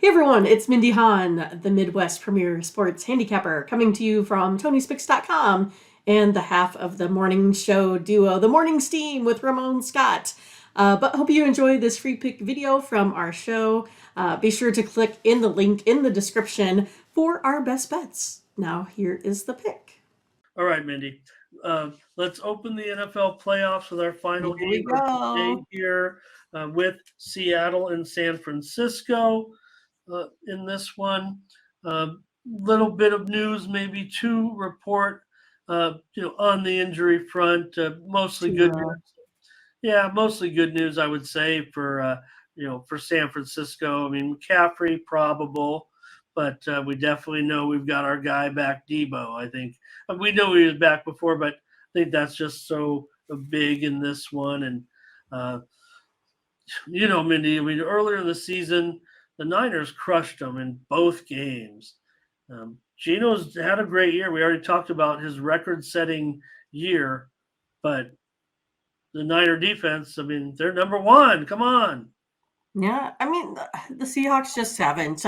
Hey everyone, it's Mindy Hahne, the Midwest premier sports handicapper, coming to you from TonySpix.com and the half of the morning show duo, The Morning Steam with Ramon Scott. But hope you enjoy this free pick video from our show. Be sure to click in the link in the description for our best bets. Now here is the pick. All right, Mindy. Let's open the NFL playoffs with our final Here we game of the day go. here with Seattle and San Francisco. In this one, little bit of news, maybe to report. On the injury front, mostly good Tua. news. Yeah, mostly good news, I would say for San Francisco. I mean, McCaffrey probable, but we definitely know we've got our guy back, Debo. I think we know he was back before, but I think that's just so big in this one. And uh, Mindy, I mean, earlier in the season, the Niners crushed them in both games. Geno's had a great year. We already talked about his record-setting year, but the Niner defense, I mean, they're number one. Come on. Yeah, I mean the Seahawks just haven't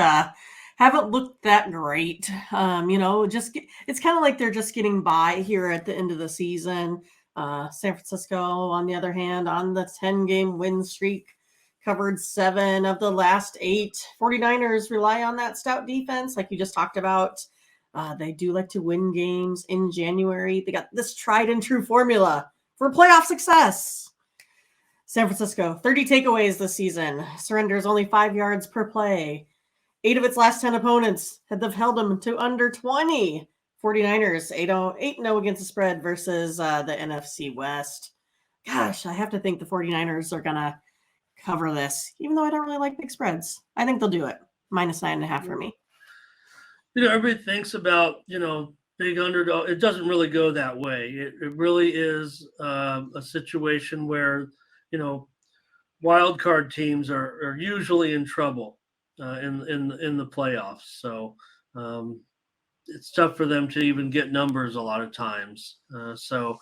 looked that great. It's kind of like they're just getting by here at the end of the season. San Francisco, on the other hand, on the 10-game win streak, covered 7 of the last 8. 49ers rely on that stout defense, like you just talked about. They do like to win games in January. They got this tried and true formula for playoff success. San Francisco, 30 takeaways this season, surrenders only 5 yards per play. 8 of its last 10 opponents have held them to under 20. 49ers, 8-0 against the spread versus the NFC West. Gosh, I have to think the 49ers are going to cover this, even though I don't really like big spreads. I think they'll do it. -9.5 for me. Everybody thinks about, big underdog. It doesn't really go that way. It really is a situation where, wild card teams are usually in trouble in the playoffs. So it's tough for them to even get numbers a lot of times. So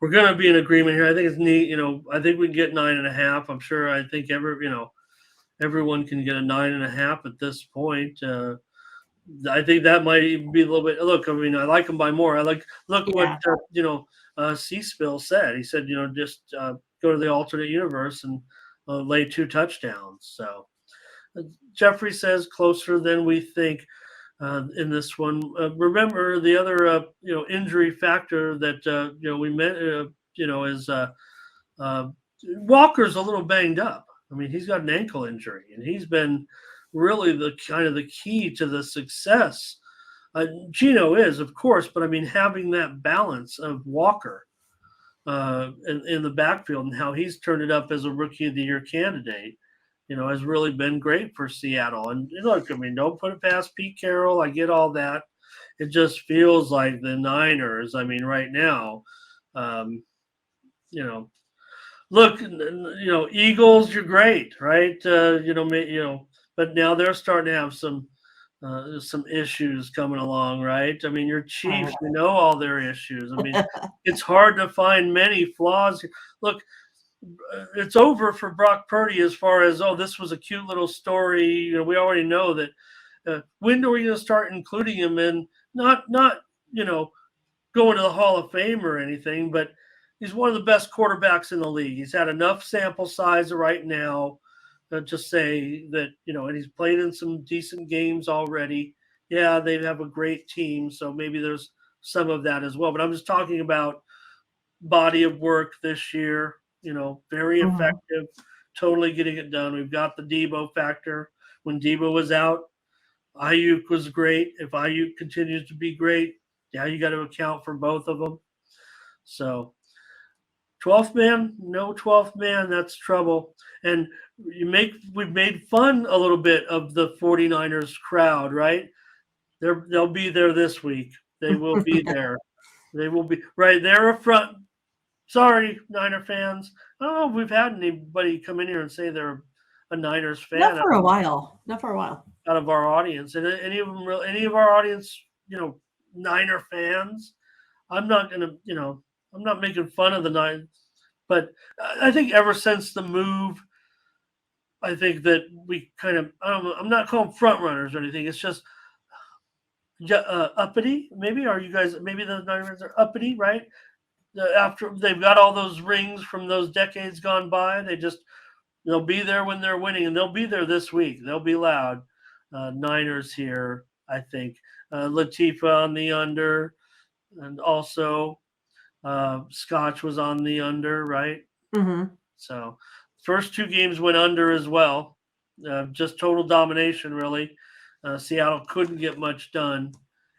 we're going to be in agreement here. I think it's neat. I think we can get 9.5. I'm sure. I think everyone can get a 9.5 at this point. I think that might even be a little bit. Look, I mean, I like them by more. Look what Yeah. C-Spill said. He said, just go to the alternate universe and lay 2 touchdowns. So Jeffrey says closer than we think in this one. Remember the other injury factor that we meant is Walker's a little banged up. I mean, he's got an ankle injury, and he's been really the key to the success. Geno is, of course, but I mean, having that balance of Walker in the backfield and how he's turned it up as a rookie of the year candidate, has really been great for Seattle. And look, I mean, don't put it past Pete Carroll. I get all that. It just feels like the Niners. I mean, right now, um, you know, look, Eagles, you're great, right? But now they're starting to have some issues coming along, right? I mean, your Chiefs, we know all their issues. I mean, it's hard to find many flaws. Look, it's over for Brock Purdy as far as this was a cute little story. We already know that. When are we going to start including him in? Not going to the Hall of Fame or anything, but he's one of the best quarterbacks in the league. He's had enough sample size right now to say that, and he's played in some decent games already. Yeah, they have a great team, so maybe there's some of that as well. But I'm just talking about body of work this year, very Mhm. effective, totally getting it done. We've got the Debo factor. When Debo was out, Ayuk was great. If Ayuk continues to be great, yeah, you got to account for both of them. So 12th man, no 12th man, that's trouble. And we've made fun a little bit of the 49ers crowd, right? They'll be there this week. They will be there. They will be right there up front. Sorry, Niner fans. I don't know if we've had anybody come in here and say they're a Niners Not fan for a while. Not for a while. out of our audience. And any of our audience, Niner fans. I'm not gonna, I'm not making fun of the Niners, but I think ever since the move, I think that we kind of, I'm not calling front runners or anything. It's just uppity. Maybe are you guys? Maybe the Niners are uppity, right? After they've got all those rings from those decades gone by, they'll be there when they're winning, and they'll be there this week. They'll be loud. Niners here, I think. Latifa on the under, and also Scotch was on the under, right? Mm-hmm. So first two games went under as well. Just total domination, really. Seattle couldn't get much done,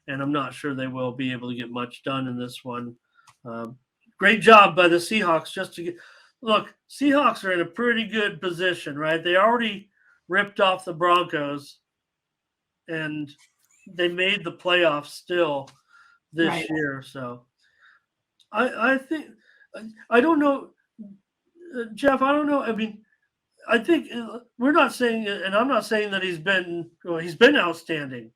and I'm not sure they will be able to get much done in this one. Um, Great job by the Seahawks just to get. Look, Seahawks are in a pretty good position, right? They already ripped off the Broncos, and they made the playoffs still Right. this year. So I think I don't know, Jeff. I don't know. I mean, I think we're not saying, and I'm not saying that he's been outstanding,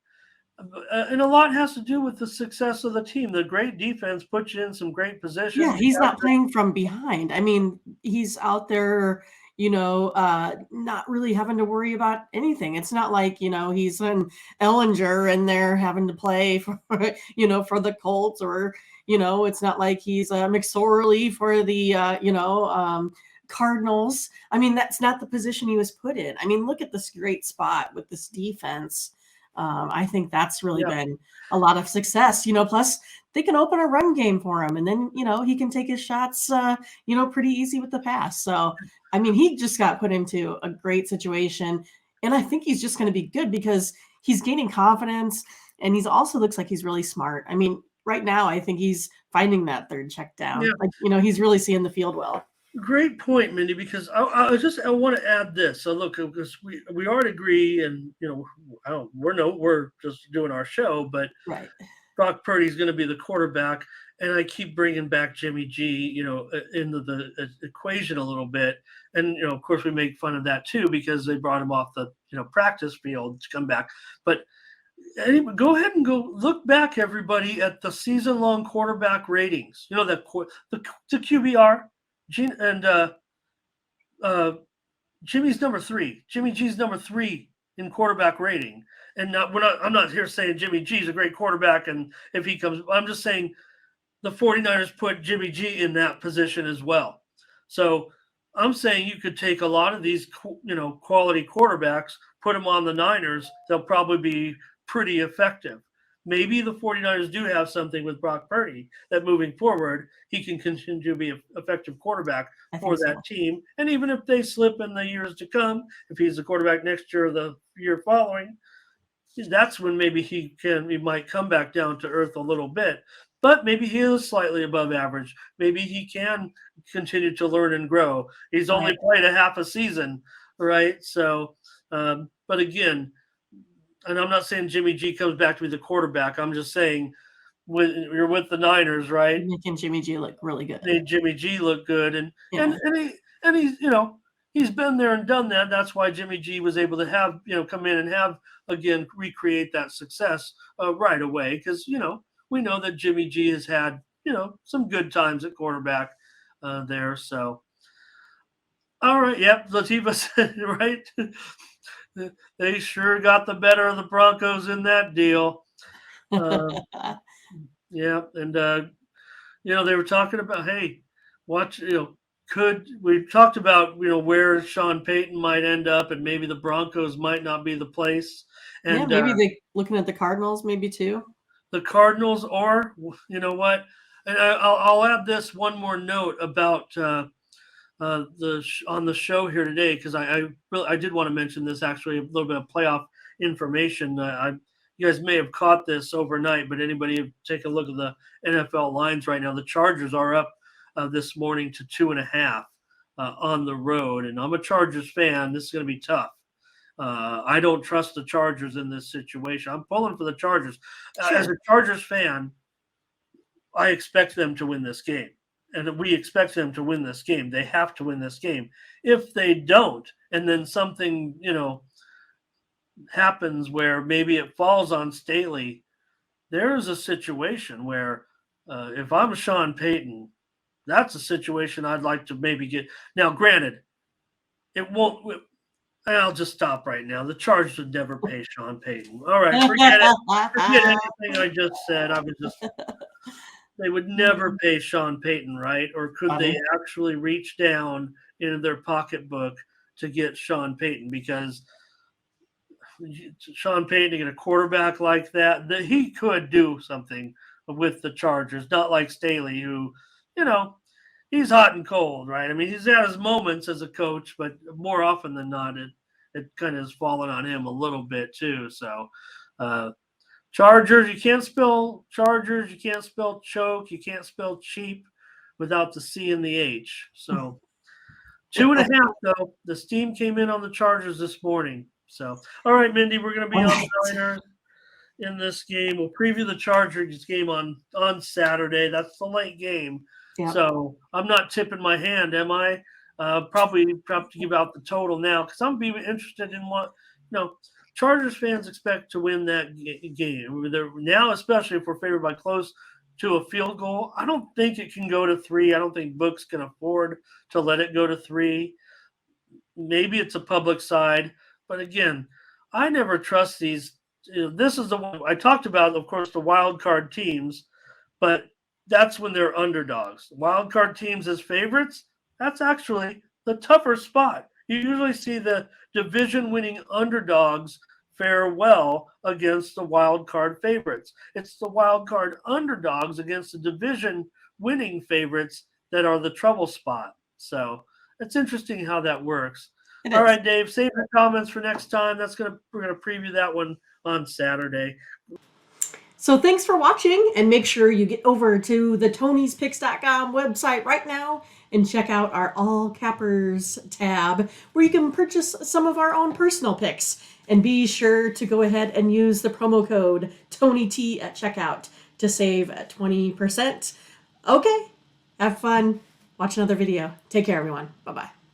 and a lot has to do with the success of the team. The great defense puts you in some great Yeah, positions. he's not playing from behind. I mean, he's out there, not really having to worry about anything. It's not like, he's an Ellinger and they're having to play for, for the Colts or, it's not like he's McSorley for the, Cardinals. I mean, that's not the position he was put in. I mean, look at this great spot with this defense. I think that's really Yeah, been a lot of success, plus they can open a run game for him and then he can take his shots pretty easy with the pass. So I mean he just got put into a great situation and I think he's just going to be good because he's gaining confidence and he's also looks like he's really smart. I mean right now I think he's finding that third check down, yeah. like he's really seeing the field well. Great point, Mindy. Because I want to add this. So look, because we already agree, and we're just doing our show, but Right. Brock Purdy's going to be the quarterback, and I keep bringing back Jimmy G, into the equation a little bit, and of course we make fun of that too because they brought him off the practice field to come back. But anyway, go ahead and go look back, everybody, at the season-long quarterback ratings. You know that the QBR, and uh, Jimmy's number three. Jimmy G's number three in quarterback rating. And I'm not here saying Jimmy G's a great quarterback. And if he comes, I'm just saying the 49ers put Jimmy G in that position as well. So I'm saying you could take a lot of these, quality quarterbacks, put them on the Niners. They'll probably be pretty effective. Maybe the 49ers do have something with Brock Purdy that moving forward, he can continue to be an effective quarterback I for think that so. team. And even if they slip in the years to come, if he's the quarterback next year or the year following, that's when maybe he might come back down to earth a little bit. But maybe he is slightly above average. Maybe he can continue to learn and grow. He's only Right. played a half a season, right? So, but again, and I'm not saying Jimmy G comes back to be the quarterback. I'm just saying when you're with the Niners, right? Making Jimmy G look really good. Made Jimmy G look good, and Yeah. he's he's been there and done that. That's why Jimmy G was able to have come in and have again recreate that success right away because we know that Jimmy G has had some good times at quarterback there. So all right, yep, Latifa said right. They sure got the better of the Broncos in that deal. Um, yeah, and they were talking about, hey, watch, could we talked about, where Sean Payton might end up, and maybe the Broncos might not be the place, Yeah, and maybe they looking at the Cardinals maybe too. the Cardinals, or you know what, and I'll add this one more note about on the show here today because I did want to mention this actually a little bit of playoff information. You guys may have caught this overnight, but anybody take a look at the NFL lines right now? The Chargers are up this morning to 2.5 on the road, and I'm a Chargers fan. This is going to be tough. I don't trust the Chargers in this situation. I'm pulling for the Chargers. As Sure. a Chargers fan, I expect them to win this game. And we expect them to win this game. They have to win this game. If they don't, and then something, happens where maybe it falls on Staley, there's a situation where if I'm Sean Payton, that's a situation I'd like to maybe get. Now, granted, it won't. I'll just stop right now. The Chargers would never pay Sean Payton. All right, forget it. Forget anything I just said. They would never pay Sean Payton, right? Or could they Funny. actually reach down into their pocketbook to get Sean Payton? Because Sean Payton to get a quarterback like that he could do something with the Chargers, not like Staley, who, you know, he's hot and cold, right? I mean, he's had his moments as a coach, but more often than not, it kind of has fallen on him a little bit too. So, uh, Chargers, you can't spell Chargers, you can't spell choke, you can't spell cheap without the C and the H. So 2.5 though. The steam came in on the Chargers this morning. So all right, Mindy, we're gonna be All on right. the Niners in this game. We'll preview the Chargers game on Saturday. That's the late game. Yep. So I'm not tipping my hand, am I? Probably have to give out the total now because I'm being interested in what Chargers fans expect to win that game. Now, especially if we're favored by close to a field goal, I don't think it can go to 3. I don't think Books can afford to let it go to 3. Maybe it's a public side, but again, I never trust these. This is the one I talked about, of course, the wild card teams, but that's when they're underdogs. Wild card teams as favorites, that's actually the tougher spot. You usually see the division winning underdogs fare well against the wild card favorites. It's the wild card underdogs against the division winning favorites that are the trouble spot. So it's interesting how that works. It All is. right, Dave, save your comments for next time. We're gonna preview that one on Saturday. So thanks for watching, and make sure you get over to the Tony'sPicks.com website right now and check out our All Cappers tab where you can purchase some of our own personal picks. And be sure to go ahead and use the promo code TonyT at checkout to save 20%. Okay, have fun. Watch another video. Take care, everyone. Bye-bye.